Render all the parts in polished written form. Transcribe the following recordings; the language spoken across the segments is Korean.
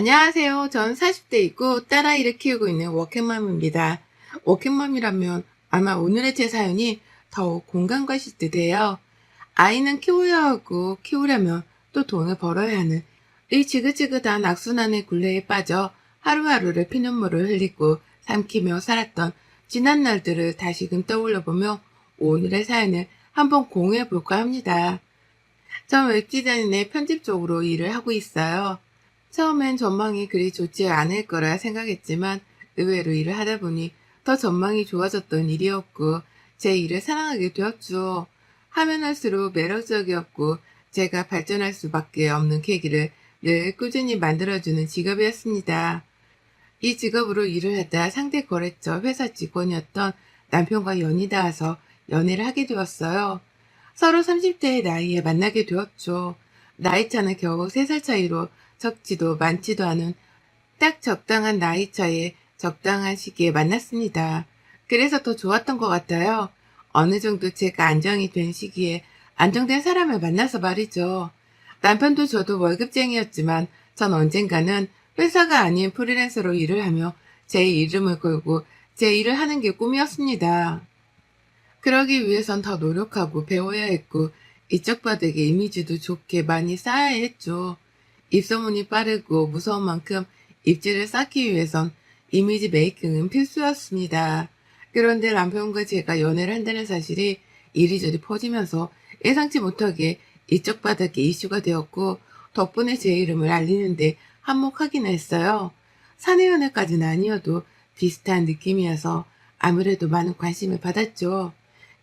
안녕하세요. 전 40대이고 딸아이를 키우고 있는 워킹맘입니다. 워킹맘이라면 아마 오늘의 제 사연이 더욱 공감 가실 듯해요. 아이는 키워야 하고 키우려면 또 돈을 벌어야 하는 이 지긋지긋한 악순환의 굴레에 빠져 하루하루를 피눈물을 흘리고 삼키며 살았던 지난 날들을 다시금 떠올려보며 오늘의 사연을 한번 공유해 볼까 합니다. 전 웹디자인의 편집 쪽으로 일을 하고 있어요. 처음엔 전망이 그리 좋지 않을 거라 생각했지만 의외로 일을 하다 보니 더 전망이 좋아졌던 일이었고 제 일을 사랑하게 되었죠. 하면 할수록 매력적이었고 제가 발전할 수밖에 없는 계기를 늘 꾸준히 만들어주는 직업이었습니다. 이 직업으로 일을 하다 상대 거래처 회사 직원이었던 남편과 연이 닿아서 연애를 하게 되었어요. 서로 30대의 나이에 만나게 되었죠. 나이 차는 겨우 3살 차이로 적지도 많지도 않은 딱 적당한 나이 차에 적당한 시기에 만났습니다. 그래서 더 좋았던 것 같아요. 어느 정도 제가 안정이 된 시기에 안정된 사람을 만나서 말이죠. 남편도 저도 월급쟁이였지만 전 언젠가는 회사가 아닌 프리랜서로 일을 하며 제 이름을 걸고 제 일을 하는 게 꿈이었습니다. 그러기 위해선 더 노력하고 배워야 했고 이쪽 바닥에 이미지도 좋게 많이 쌓아야 했죠. 입소문이 빠르고 무서운 만큼 입지를 쌓기 위해선 이미지 메이킹은 필수였습니다. 그런데 남편과 제가 연애를 한다는 사실이 이리저리 퍼지면서 예상치 못하게 이쪽 바닥에 이슈가 되었고 덕분에 제 이름을 알리는데 한몫하기는 했어요. 사내 연애까지는 아니어도 비슷한 느낌이어서 아무래도 많은 관심을 받았죠.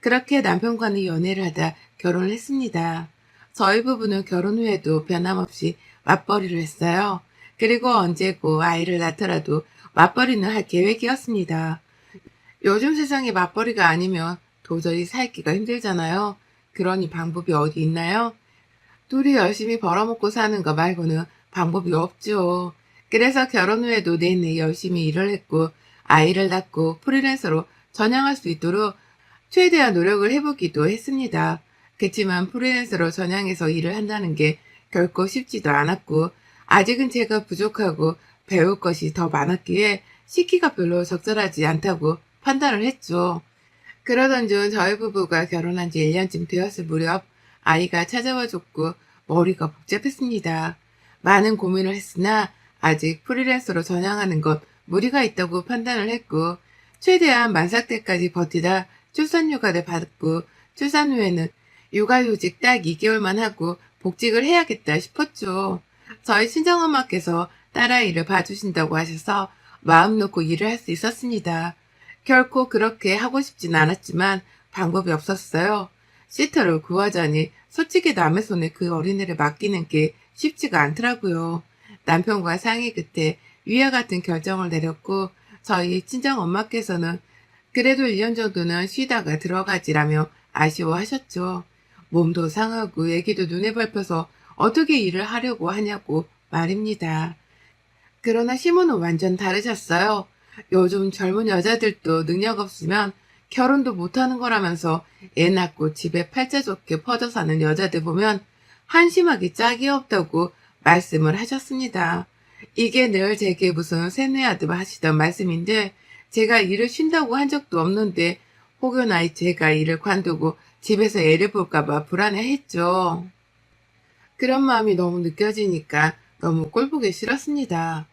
그렇게 남편과는 연애를 하다 결혼을 했습니다. 저희 부부는 결혼 후에도 변함없이 맞벌이를 했어요. 그리고 언제고 아이를 낳더라도 맞벌이는 할 계획이었습니다. 요즘 세상에 맞벌이가 아니면 도저히 살기가 힘들잖아요. 그러니 방법이 어디 있나요? 둘이 열심히 벌어먹고 사는 거 말고는 방법이 없죠. 그래서 결혼 후에도 내내 열심히 일을 했고 아이를 낳고 프리랜서로 전향할 수 있도록 최대한 노력을 해보기도 했습니다. 그렇지만 프리랜서로 전향해서 일을 한다는 게 결코 쉽지도 않았고 아직은 제가 부족하고 배울 것이 더 많았기에 시기가 별로 적절하지 않다고 판단을 했죠. 그러던 중 저희 부부가 결혼한 지 1년쯤 되었을 무렵 아이가 찾아와 줬고 머리가 복잡했습니다. 많은 고민을 했으나 아직 프리랜서로 전향하는 것 무리가 있다고 판단을 했고 최대한 만삭 때까지 버티다 출산휴가를 받고 출산 후에는 육아휴직 딱 2개월만 하고 복직을 해야겠다 싶었죠. 저희 친정엄마께서 딸아이를 봐주신다고 하셔서 마음 놓고 일을 할 수 있었습니다. 결코 그렇게 하고 싶진 않았지만 방법이 없었어요. 시터를 구하자니 솔직히 남의 손에 그 어린애를 맡기는 게 쉽지가 않더라고요. 남편과 상의 끝에 위와 같은 결정을 내렸고 저희 친정엄마께서는 그래도 1년 정도는 쉬다가 들어가지라며 아쉬워하셨죠. 몸도 상하고 애기도 눈에 밟혀서 어떻게 일을 하려고 하냐고 말입니다. 그러나 시모는 완전 다르셨어요. 요즘 젊은 여자들도 능력 없으면 결혼도 못하는 거라면서 애 낳고 집에 팔자 좋게 퍼져 사는 여자들 보면 한심하게 짝이 없다고 말씀을 하셨습니다. 이게 늘 제게 무슨 세뇌하듯 하시던 말씀인데 제가 일을 쉰다고 한 적도 없는데 혹여나 제가 일을 관두고 집에서 애를 볼까봐 불안해했죠. 그런 마음이 너무 느껴지니까 너무 꼴보기 싫었습니다.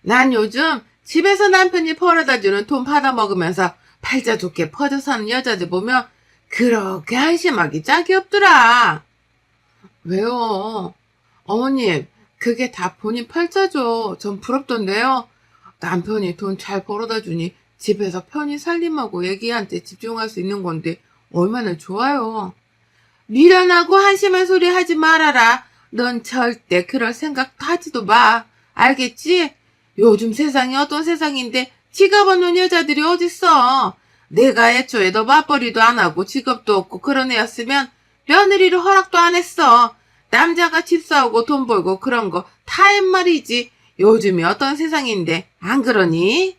난 요즘 집에서 남편이 벌어다주는 돈 받아먹으면서 팔자 좋게 퍼져 사는 여자들 보면 그렇게 한심하기 짝이 없더라. 왜요? 어머님, 그게 다 본인 팔자죠. 전 부럽던데요. 남편이 돈 잘 벌어다 주니 집에서 편히 살림하고 애기한테 집중할 수 있는 건데 얼마나 좋아요. 미련하고 한심한 소리 하지 말아라. 넌 절대 그럴 생각 하지도 마. 알겠지? 요즘 세상이 어떤 세상인데 지갑 없는 여자들이 어딨어. 내가 애초에 너 맞벌이도 안 하고 직업도 없고 그런 애였으면 며느리를 허락도 안 했어. 남자가 집 사오고 돈 벌고 그런 거 다 옛말이지. 요즘이 어떤 세상인데 안 그러니?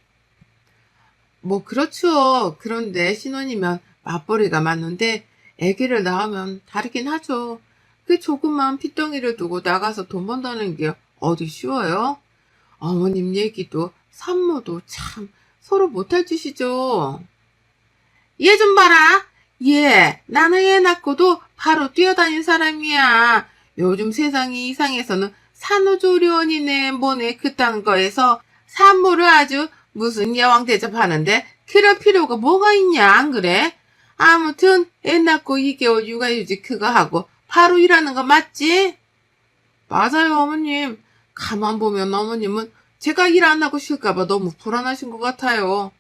뭐 그렇죠. 그런데 신혼이면 맞벌이가 맞는데 아기를 낳으면 다르긴 하죠. 그 조그만 핏덩이를 두고 나가서 돈 번다는 게 어디 쉬워요? 어머님 얘기도 산모도 참 서로 못할 짓이죠. 얘 좀 봐라. 나는 애 낳고도 바로 뛰어다닌 사람이야. 요즘 세상이 이상해서는 산후조리원이네 뭐네 그딴 거에서 산모를 아주 무슨 여왕 대접하는데 그럴 필요가 뭐가 있냐 안 그래? 아무튼 애 낳고 2개월 육아휴직 그거 하고 바로 일하는 거 맞지? 맞아요 어머님. 가만 보면 어머님은 제가 일 안 하고 쉴까봐 너무 불안하신 것 같아요.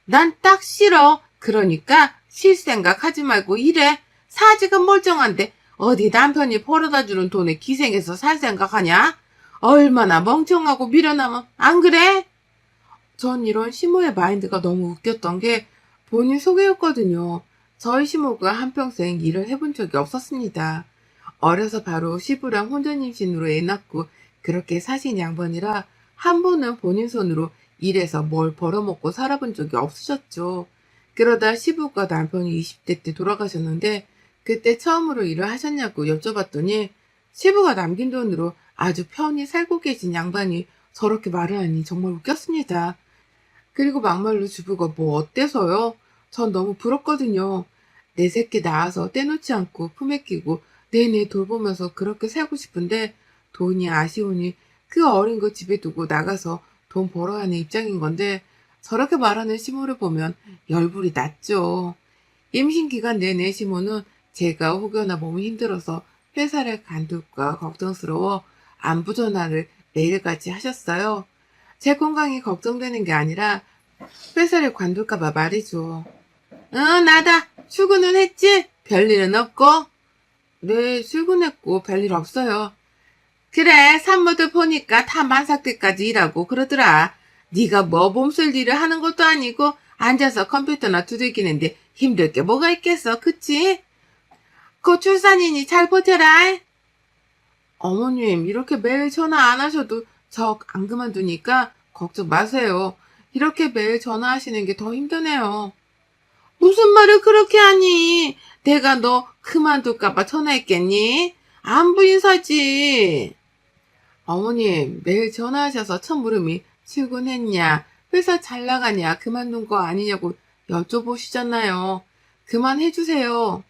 난 딱 싫어. 그러니까 쉴 생각 하지 말고 일해. 사직은 멀쩡한데 어디 남편이 벌어다 주는 돈에 기생해서 살 생각하냐? 얼마나 멍청하고 미련하면 안 그래? 전 이런 시모의 마인드가 너무 웃겼던 게 본인 소개였거든요. 저희 시모가 한평생 일을 해본 적이 없었습니다. 어려서 바로 시부랑 혼전 임신으로 애 낳고 그렇게 사신 양반이라 한 번은 본인 손으로 일해서 뭘 벌어먹고 살아본 적이 없으셨죠. 그러다 시부가 남편이 20대 때 돌아가셨는데 그때 처음으로 일을 하셨냐고 여쭤봤더니 시부가 남긴 돈으로 아주 편히 살고 계신 양반이 저렇게 말을 하니 정말 웃겼습니다. 그리고 막말로 주부가 뭐 어때서요? 전 너무 부럽거든요. 내 새끼 낳아서 떼놓지 않고 품에 끼고 내내 돌보면서 그렇게 살고 싶은데 돈이 아쉬우니 그 어린 거 집에 두고 나가서 돈 벌어야 하는 입장인 건데 저렇게 말하는 시모를 보면 열불이 났죠. 임신 기간 내내 시모는 제가 혹여나 몸이 힘들어서 회사를 간둘까 걱정스러워 안부 전화를 매일같이 하셨어요. 제 건강이 걱정되는 게 아니라 회사를 관둘까봐 말이죠. 나다. 출근은 했지? 별일은 없고? 네, 출근했고 별일 없어요. 그래, 산모들 보니까 다 만삭 때까지 일하고 그러더라. 네가 뭐 몸쓸 일을 하는 것도 아니고 앉아서 컴퓨터나 두들기는데 힘들 게 뭐가 있겠어, 그치? 곧 출산이니 잘 버텨라. 어머님, 이렇게 매일 전화 안 하셔도 저 안 그만두니까 걱정 마세요. 이렇게 매일 전화하시는 게 더 힘드네요. 무슨 말을 그렇게 하니? 내가 너 그만둘까봐 전화했겠니? 안부 인사지. 어머님, 매일 전화하셔서 첫 물음이 출근했냐, 회사 잘 나가냐, 그만둔 거 아니냐고 여쭤보시잖아요. 그만해주세요.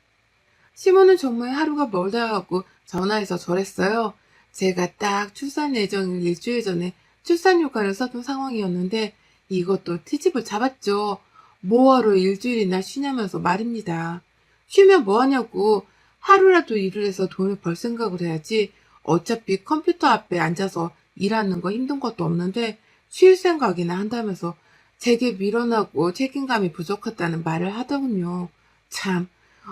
시모는 정말 하루가 멀다 하고 전화해서 저랬어요. 제가 딱 출산 예정일 일주일 전에 출산 휴가를 써둔 상황이었는데 이것도 트집을 잡았죠. 뭐하러 일주일이나 쉬냐면서 말입니다. 쉬면 뭐하냐고. 하루라도 일을 해서 돈을 벌 생각을 해야지. 어차피 컴퓨터 앞에 앉아서 일하는 거 힘든 것도 없는데 쉴 생각이나 한다면서 제게 미련하고 책임감이 부족하다는 말을 하더군요. 참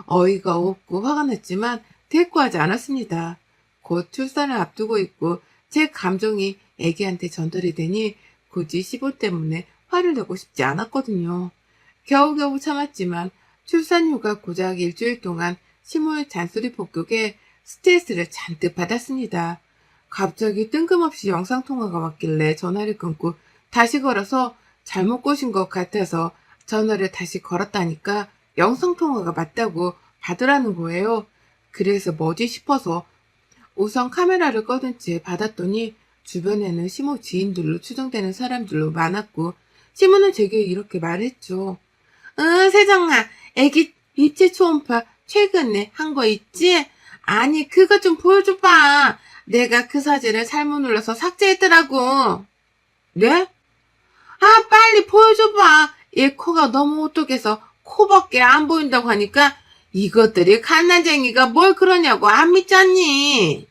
어이가 없고 화가 났지만 대꾸하지 않았습니다. 곧 출산을 앞두고 있고 제 감정이 애기한테 전달이 되니 굳이 시부 때문에 화를 내고 싶지 않았거든요. 겨우겨우 참았지만 출산휴가 고작 일주일 동안 시모의 잔소리 폭격에 스트레스를 잔뜩 받았습니다. 갑자기 뜬금없이 영상통화가 왔길래 전화를 끊고 다시 걸어서 잘못 꼬신 것 같아서 전화를 다시 걸었다니까 영상통화가 맞다고 받으라는 거예요. 그래서 뭐지 싶어서 우선 카메라를 꺼둔 채 받았더니 주변에는 시모 지인들로 추정되는 사람들로 많았고 시모는 제게 이렇게 말했죠. 세정아, 애기 입체 초음파 최근에 한 거 있지? 아니, 그거 좀 보여줘봐. 내가 그 사진을 잘못 눌러서 삭제했더라고. 네? 빨리 보여줘봐. 얘 코가 너무 오똑해서 코밖에 안 보인다고 하니까 이것들이 갓난쟁이가 뭘 그러냐고 안 믿잖니.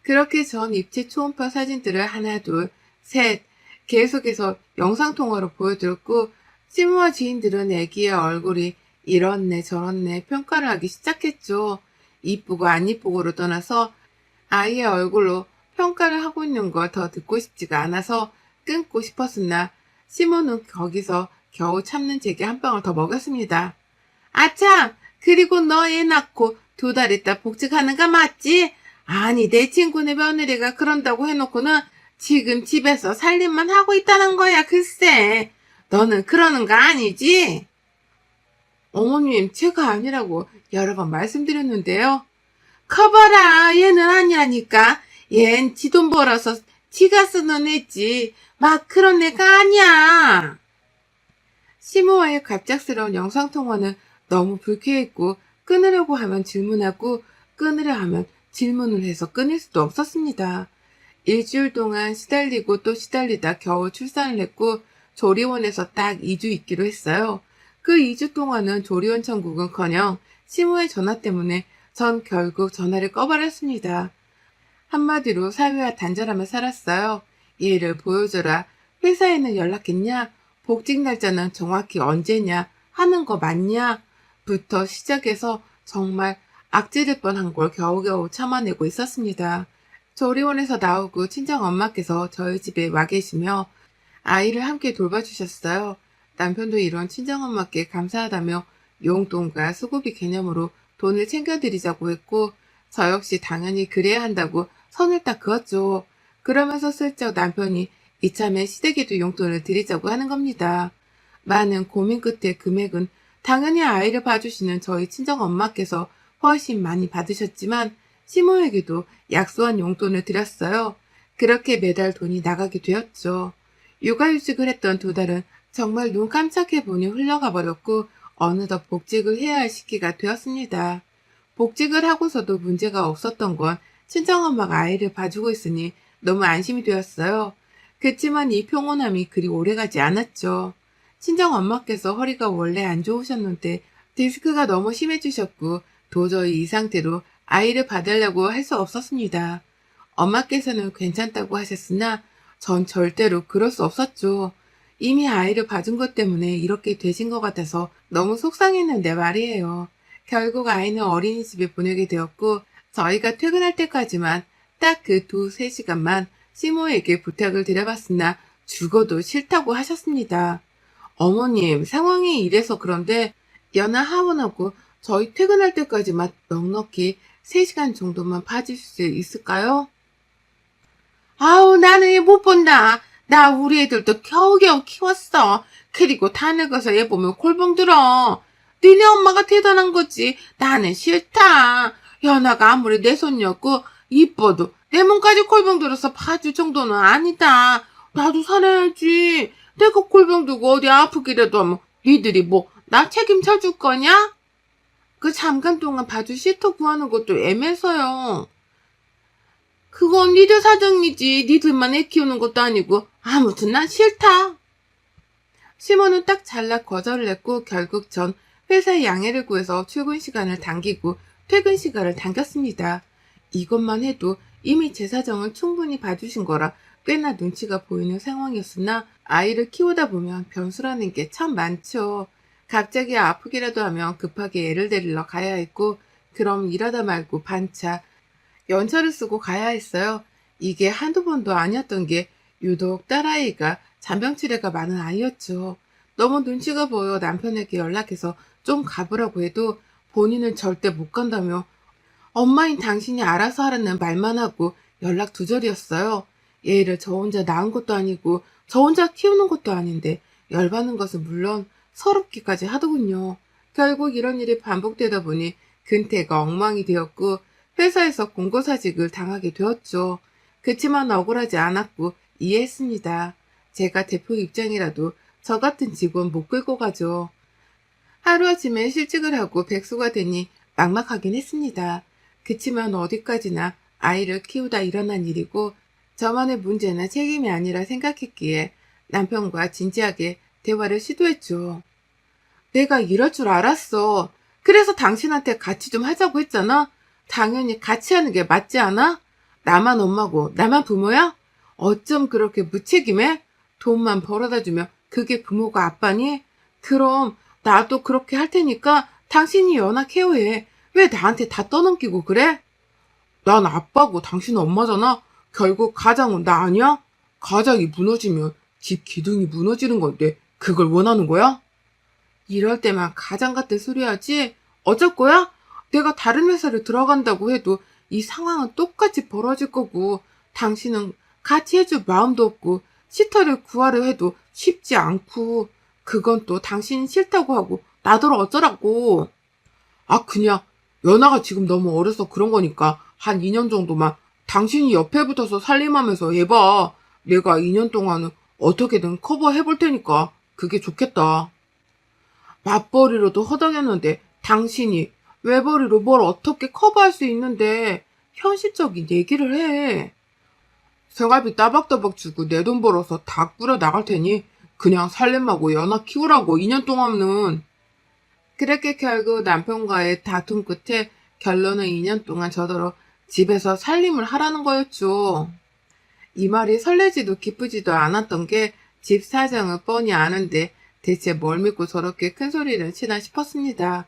그렇게 전 입체 초음파 사진들을 하나, 둘, 셋 계속해서 영상통화로 보여드렸고 시모와 지인들은 애기의 얼굴이 이렇네 저렇네 평가를 하기 시작했죠. 이쁘고 안 이쁘고로 떠나서 아이의 얼굴로 평가를 하고 있는 걸 더 듣고 싶지가 않아서 끊고 싶었으나 시모는 거기서 겨우 참는 제게 한 방울 더 먹였습니다. 아참, 그리고 너 애 낳고 2달 있다 복직하는 거 맞지? 아니, 내 친구네 며느리가 그런다고 해놓고는 지금 집에서 살림만 하고 있다는 거야, 글쎄. 너는 그러는 거 아니지? 어머님, 제가 아니라고 여러 번 말씀드렸는데요. 커봐라, 얘는 아니라니까. 얜 지 돈 벌어서 지가 쓰는 애지. 막 그런 애가 아니야. 시모와의 갑작스러운 영상통화는 너무 불쾌했고 끊으려고 하면 질문하고 끊으려 하면 질문을 해서 끊을 수도 없었습니다. 일주일 동안 시달리고 또 시달리다 겨우 출산을 했고 조리원에서 딱 2주 있기로 했어요. 그 2주 동안은 조리원 천국은커녕 시모의 전화 때문에 전 결국 전화를 꺼버렸습니다. 한마디로 사위와 단절하며 살았어요. 얘를 보여줘라. 회사에는 연락했냐? 복직 날짜는 정확히 언제냐? 하는 거 맞냐? 부터 시작해서 정말 악질일 뻔한 걸 겨우겨우 참아내고 있었습니다. 조리원에서 나오고 친정엄마께서 저희 집에 와 계시며 아이를 함께 돌봐주셨어요. 남편도 이런 친정엄마께 감사하다며 용돈과 수고비 개념으로 돈을 챙겨드리자고 했고 저 역시 당연히 그래야 한다고 선을 딱 그었죠. 그러면서 슬쩍 남편이 이참에 시댁에도 용돈을 드리자고 하는 겁니다. 많은 고민 끝에 금액은 당연히 아이를 봐주시는 저희 친정엄마께서 훨씬 많이 받으셨지만 시모에게도 약소한 용돈을 드렸어요. 그렇게 매달 돈이 나가게 되었죠. 육아휴직을 했던 2달은 정말 눈 깜짝해보니 흘러가 버렸고 어느덧 복직을 해야 할 시기가 되었습니다. 복직을 하고서도 문제가 없었던 건 친정엄마가 아이를 봐주고 있으니 너무 안심이 되었어요. 그치만 이 평온함이 그리 오래가지 않았죠. 친정엄마께서 허리가 원래 안 좋으셨는데 디스크가 너무 심해지셨고 도저히 이 상태로 아이를 받으려고 할 수 없었습니다. 엄마께서는 괜찮다고 하셨으나 전 절대로 그럴 수 없었죠. 이미 아이를 봐준 것 때문에 이렇게 되신 것 같아서 너무 속상했는데 말이에요. 결국 아이는 어린이집에 보내게 되었고 저희가 퇴근할 때까지만 딱 그 2-3시간만 시모에게 부탁을 드려봤으나 죽어도 싫다고 하셨습니다. 어머님, 상황이 이래서 그런데 연하 하원하고 저희 퇴근할 때까지만 넉넉히 3시간 정도만 봐주실 수 있을까요? 아우, 나는 얘 못 본다. 나 우리 애들도 겨우겨우 키웠어. 그리고 다 늙어서 얘 보면 골병 들어. 니네 엄마가 대단한 거지. 나는 싫다. 연아가 아무리 내 손녀고 이뻐도 내 몸까지 골병 들어서 봐줄 정도는 아니다. 나도 살아야지. 내가 골병 들고 어디 아프기라도 하면 니들이 뭐 나 책임져 줄 거냐? 그 잠깐 동안 봐줄 시터 구하는 것도 애매서요. 그건 니들 사정이지. 니들만 애 키우는 것도 아니고. 아무튼 난 싫다. 시모는 딱 잘라 거절을 했고 결국 전 회사에 양해를 구해서 출근 시간을 당기고 퇴근 시간을 당겼습니다. 이것만 해도 이미 제 사정을 충분히 봐주신 거라 꽤나 눈치가 보이는 상황이었으나 아이를 키우다 보면 변수라는 게 참 많죠. 갑자기 아프기라도 하면 급하게 애를 데리러 가야 했고 그럼 일하다 말고 반차, 연차를 쓰고 가야 했어요. 이게 한두 번도 아니었던 게 유독 딸아이가 잔병치레가 많은 아이였죠. 너무 눈치가 보여 남편에게 연락해서 좀 가보라고 해도 본인은 절대 못 간다며 엄마인 당신이 알아서 하라는 말만 하고 연락 두절이었어요. 얘를 저 혼자 낳은 것도 아니고 저 혼자 키우는 것도 아닌데 열받는 것은 물론 서럽기까지 하더군요. 결국 이런 일이 반복되다 보니 근태가 엉망이 되었고 회사에서 공고사직을 당하게 되었죠. 그치만 억울하지 않았고 이해했습니다. 제가 대표 입장이라도 저 같은 직원 못 끌고 가죠. 하루아침에 실직을 하고 백수가 되니 막막하긴 했습니다. 그치만 어디까지나 아이를 키우다 일어난 일이고 저만의 문제나 책임이 아니라 생각했기에 남편과 진지하게 대화를 시도했죠. 내가 이럴 줄 알았어. 그래서 당신한테 같이 좀 하자고 했잖아. 당연히 같이 하는 게 맞지 않아? 나만 엄마고 나만 부모야? 어쩜 그렇게 무책임해? 돈만 벌어다 주면 그게 부모가 아빠니? 그럼 나도 그렇게 할 테니까 당신이 연하 케어해. 왜 나한테 다 떠넘기고 그래? 난 아빠고 당신은 엄마잖아. 결국 가장은 나 아니야? 가장이 무너지면 집 기둥이 무너지는 건데 그걸 원하는 거야? 이럴 때만 가장 같은 소리 하지? 어쩔 거야? 내가 다른 회사를 들어간다고 해도 이 상황은 똑같이 벌어질 거고 당신은 같이 해줄 마음도 없고 시터를 구하려 해도 쉽지 않고 그건 또 당신이 싫다고 하고 나더러 어쩌라고. 아 그냥 연아가 지금 너무 어려서 그런 거니까 한 2년 정도만 당신이 옆에 붙어서 살림하면서 해봐. 내가 2년 동안은 어떻게든 커버해볼 테니까 그게 좋겠다. 맞벌이로도 허덕였는데 당신이 외벌이로 뭘 어떻게 커버할 수 있는데 현실적인 얘기를 해. 생활비 따박따박 주고 내 돈 벌어서 다 꾸려 나갈 테니 그냥 살림하고 연하 키우라고 2년 동안은. 그렇게 결국 남편과의 다툼 끝에 결론은 2년 동안 저더러 집에서 살림을 하라는 거였죠. 이 말이 설레지도 기쁘지도 않았던 게 집 사정을 뻔히 아는데 대체 뭘 믿고 저렇게 큰 소리를 치나 싶었습니다.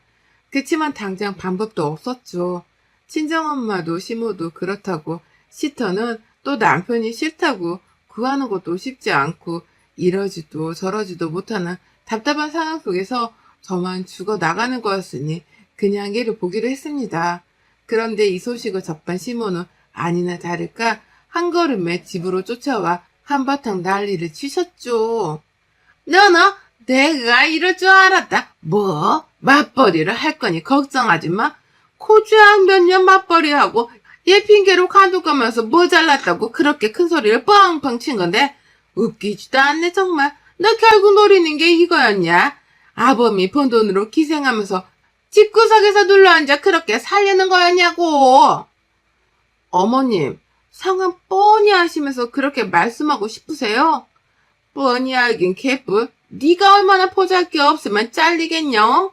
그치만 당장 방법도 없었죠. 친정엄마도 시모도 그렇다고 시터는 또 남편이 싫다고 구하는 것도 쉽지 않고 이러지도 저러지도 못하는 답답한 상황 속에서 저만 죽어 나가는 거였으니 그냥 얘를 보기로 했습니다. 그런데 이 소식을 접한 시모는 아니나 다를까 한 걸음에 집으로 쫓아와 한바탕 난리를 치셨죠. 너너 내가 이럴 줄 알았다. 뭐? 맞벌이를 할 거니 걱정하지 마. 코주양 몇 년 맞벌이하고 얘 핑계로 간두 가면서 뭐 잘났다고 그렇게 큰 소리를 뻥뻥 친 건데 웃기지도 않네 정말. 너 결국 노리는 게 이거였냐? 아범이 번 돈으로 기생하면서 집구석에서 눌러앉아 그렇게 살려는 거였냐고. 어머님, 상은 뻔히 아시면서 그렇게 말씀하고 싶으세요? 뻔히 알긴 개뿔. 네가 얼마나 보잘게 없으면 잘리겠냐?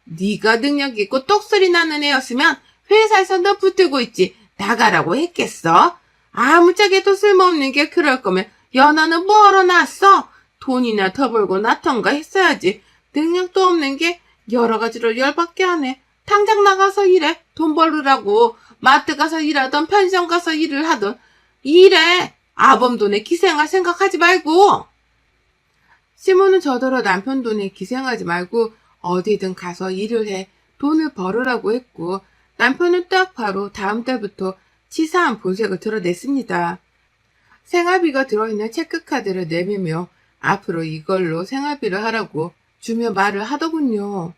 네가 능력 있고 똑소리 나는 애였으면 회사에서 너 붙들고 있지 나가라고 했겠어? 아무짝에도 쓸모없는 게 그럴 거면 연하는 뭐하러 났어? 돈이나 더 벌고 나턴가 했어야지. 능력도 없는 게 여러 가지로 열받게 하네. 당장 나가서 일해. 돈 벌으라고. 마트 가서 일하던 편의점 가서 일을 하던 일해. 아범 돈에 기생할 생각하지 말고. 시모는 저더러 남편 돈에 기생하지 말고 어디든 가서 일을 해 돈을 벌으라고 했고 남편은 딱 바로 다음 달부터 치사한 본색을 드러냈습니다. 생활비가 들어있는 체크카드를 내밀며 앞으로 이걸로 생활비를 하라고 주며 말을 하더군요.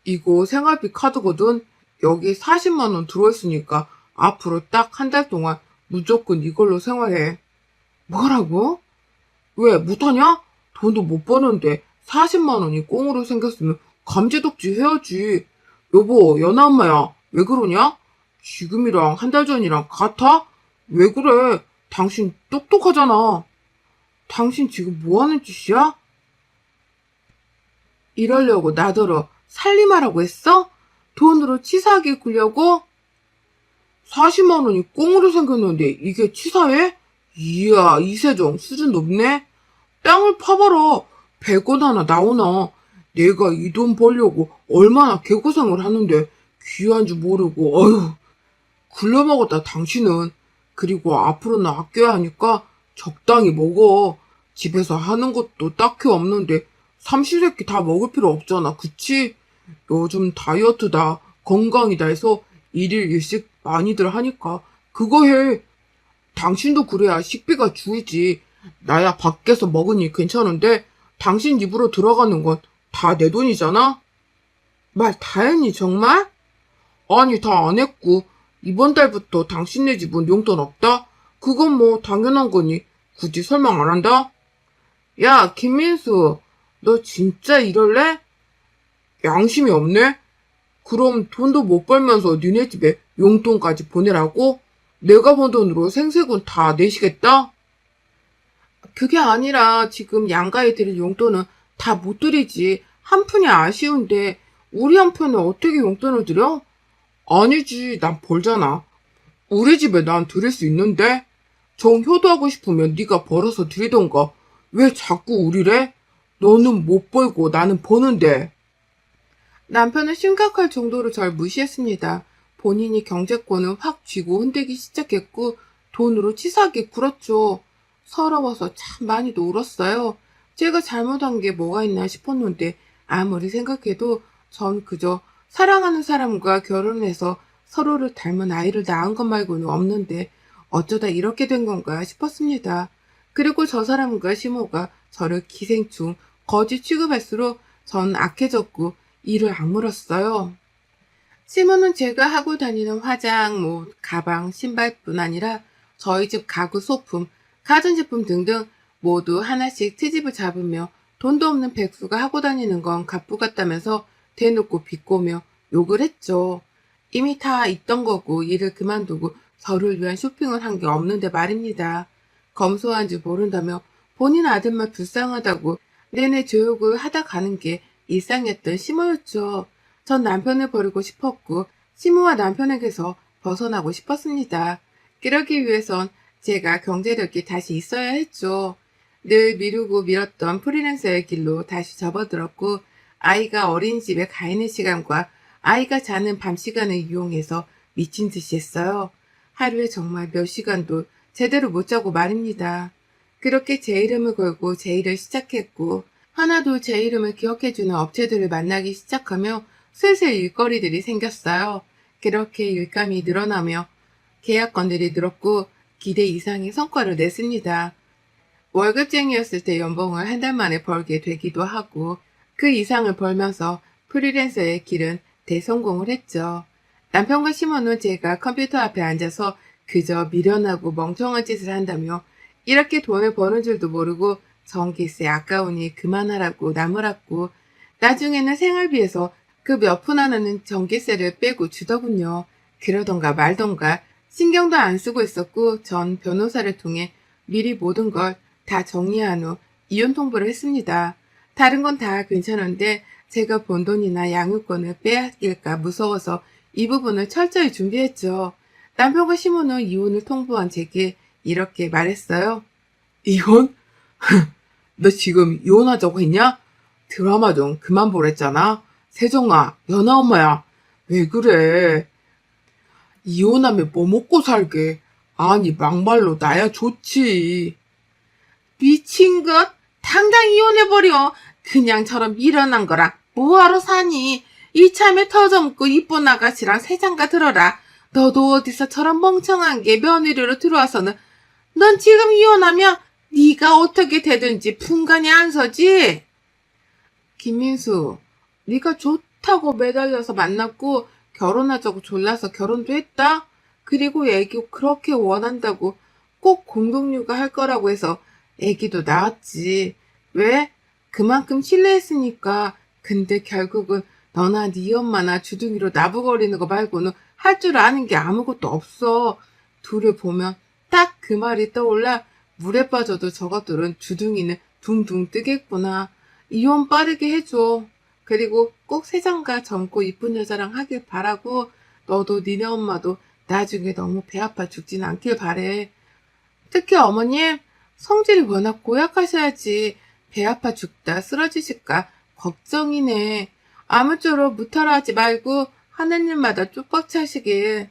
이거 생활비 카드거든. 여기 40만 원 들어있으니까 앞으로 딱 한 달 동안 무조건 이걸로 생활해. 뭐라고? 왜 못하냐? 돈도 못 버는데 40만 원이 꽁으로 생겼으면 감지덕지 해야지. 여보, 연아 엄마야. 왜 그러냐? 지금이랑 한 달 전이랑 같아? 왜 그래? 당신 똑똑하잖아. 당신 지금 뭐 하는 짓이야? 이러려고 나더러 살림하라고 했어? 돈으로 치사하게 굴려고? 40만 원이 꽁으로 생겼는데 이게 치사해? 이야, 이세정 수준 높네? 땅을 파봐라. 100원 하나 나오나. 내가 이 돈 벌려고 얼마나 개고생을 하는데 귀한 줄 모르고 어휴 굴려먹었다 당신은. 그리고 앞으로는 아껴야 하니까 적당히 먹어. 집에서 하는 것도 딱히 없는데 삼시세끼 다 먹을 필요 없잖아. 그치? 요즘 다이어트다 건강이다 해서 일일 일식 많이들 하니까 그거 해. 당신도 그래야 식비가 줄지. 나야 밖에서 먹으니 괜찮은데 당신 입으로 들어가는 건 다 내 돈이잖아? 말 다 했니 정말? 아니 다 안 했고 이번 달부터 당신네 집은 용돈 없다? 그건 뭐 당연한 거니 굳이 설명 안 한다? 야 김민수 너 진짜 이럴래? 양심이 없네? 그럼 돈도 못 벌면서 니네 집에 용돈까지 보내라고? 내가 번 돈으로 생색은 다 내시겠다? 그게 아니라 지금 양가에 드릴 용돈은 다 못 드리지. 한 푼이 아쉬운데 우리 한편에 어떻게 용돈을 드려? 아니지, 난 벌잖아. 우리 집에 난 드릴 수 있는데? 정 효도하고 싶으면 네가 벌어서 드리던가. 왜 자꾸 우리래? 너는 못 벌고 나는 버는데. 남편은 심각할 정도로 절 무시했습니다. 본인이 경제권을 확 쥐고 흔들기 시작했고 돈으로 치사하게 굴었죠. 서러워서 참 많이도 울었어요. 제가 잘못한 게 뭐가 있나 싶었는데 아무리 생각해도 전 그저 사랑하는 사람과 결혼해서 서로를 닮은 아이를 낳은 것 말고는 없는데 어쩌다 이렇게 된 건가 싶었습니다. 그리고 저 사람과 시모가 저를 기생충, 거지 취급할수록 전 악해졌고 이를 악물었어요. 시모는 제가 하고 다니는 화장, 가방, 신발뿐 아니라 저희 집 가구 소품, 가전제품 등등 모두 하나씩 트집을 잡으며 돈도 없는 백수가 하고 다니는 건 갑부 같다면서 대놓고 비꼬며 욕을 했죠. 이미 다 있던 거고 일을 그만두고 저를 위한 쇼핑을 한 게 없는데 말입니다. 검소한 줄 모른다며 본인 아들만 불쌍하다고 내내 조욕을 하다 가는 게 일상이었던 시모였죠. 전 남편을 버리고 싶었고 시모와 남편에게서 벗어나고 싶었습니다. 그러기 위해선 제가 경제력이 다시 있어야 했죠. 늘 미루고 미뤘던 프리랜서의 길로 다시 접어들었고 아이가 어린이집에 가 있는 시간과 아이가 자는 밤 시간을 이용해서 미친 듯이 했어요. 하루에 정말 몇 시간도 제대로 못 자고 말입니다. 그렇게 제 이름을 걸고 제 일을 시작했고 하나도 제 이름을 기억해주는 업체들을 만나기 시작하며 슬슬 일거리들이 생겼어요. 그렇게 일감이 늘어나며 계약건들이 늘었고 기대 이상의 성과를 냈습니다. 월급쟁이였을 때 연봉을 한 달 만에 벌게 되기도 하고 그 이상을 벌면서 프리랜서의 길은 대성공을 했죠. 남편과 시모는 제가 컴퓨터 앞에 앉아서 그저 미련하고 멍청한 짓을 한다며 이렇게 돈을 버는 줄도 모르고 전기세 아까우니 그만하라고 나무랐고 나중에는 생활비에서 그 몇 푼 하나는 전기세를 빼고 주더군요. 그러던가 말던가 신경도 안 쓰고 있었고 전 변호사를 통해 미리 모든 걸 다 정리한 후 이혼 통보를 했습니다. 다른 건 다 괜찮은데 제가 번 돈이나 양육권을 빼앗길까 무서워서 이 부분을 철저히 준비했죠. 남편과 시모는 이혼을 통보한 제게 이렇게 말했어요. 이혼? 너 지금 이혼하자고 했냐? 드라마 좀 그만 보랬잖아. 세정아, 연아 엄마야. 왜 그래? 이혼하면 뭐 먹고 살게. 아니 막말로 나야 좋지. 미친 것? 당장 이혼해버려. 그냥 저런 미련한 거랑 뭐하러 사니? 이참에 터져먹고 이쁜 아가씨랑 새장가 들어라. 너도 어디서 저런 멍청한 게 며느리로 들어와서는 넌 지금 이혼하면 네가 어떻게 되든지 분간이 안 서지? 김민수, 네가 좋다고 매달려서 만났고 결혼하자고 졸라서 결혼도 했다? 그리고 애기 그렇게 원한다고 꼭 공동육아 할 거라고 해서 애기도 낳았지. 왜? 그만큼 신뢰했으니까. 근데 결국은 너나 네 엄마나 주둥이로 나부거리는 거 말고는 할 줄 아는 게 아무것도 없어. 둘을 보면 딱 그 말이 떠올라. 물에 빠져도 저것들은 주둥이는 둥둥 뜨겠구나. 이혼 빠르게 해줘. 그리고 꼭 세장가 젊고 이쁜 여자랑 하길 바라고 너도 니네 엄마도 나중에 너무 배 아파 죽진 않길 바래. 특히 어머님 성질이 워낙 고약하셔야지 배 아파 죽다 쓰러지실까 걱정이네. 아무쪼록 무탈 하지 말고 하는 일마다 쭉 차시길.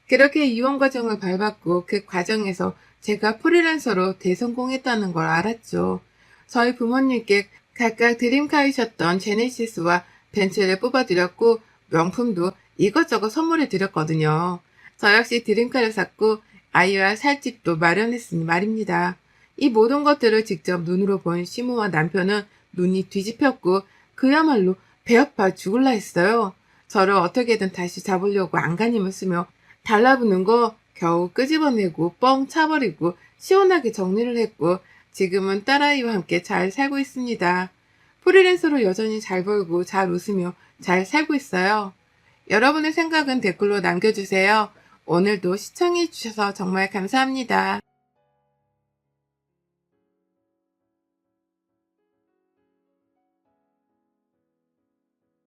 그렇게 이혼 과정을 밟았고 그 과정에서 제가 프리랜서로 대성공했다는 걸 알았죠. 저희 부모님께 각각 드림카이셨던 제네시스와 벤츠를 뽑아드렸고 명품도 이것저것 선물해 드렸거든요. 저 역시 드림카를 샀고 아이와 살 집도 마련했으니 말입니다. 이 모든 것들을 직접 눈으로 본 시모와 남편은 눈이 뒤집혔고 그야말로 배 아파 죽을라 했어요. 저를 어떻게든 다시 잡으려고 안간힘을 쓰며 달라붙는 거 겨우 끄집어내고 뻥 차버리고 시원하게 정리를 했고 지금은 딸아이와 함께 잘 살고 있습니다. 프리랜서로 여전히 잘 벌고 잘 웃으며 잘 살고 있어요. 여러분의 생각은 댓글로 남겨주세요. 오늘도 시청해주셔서 정말 감사합니다.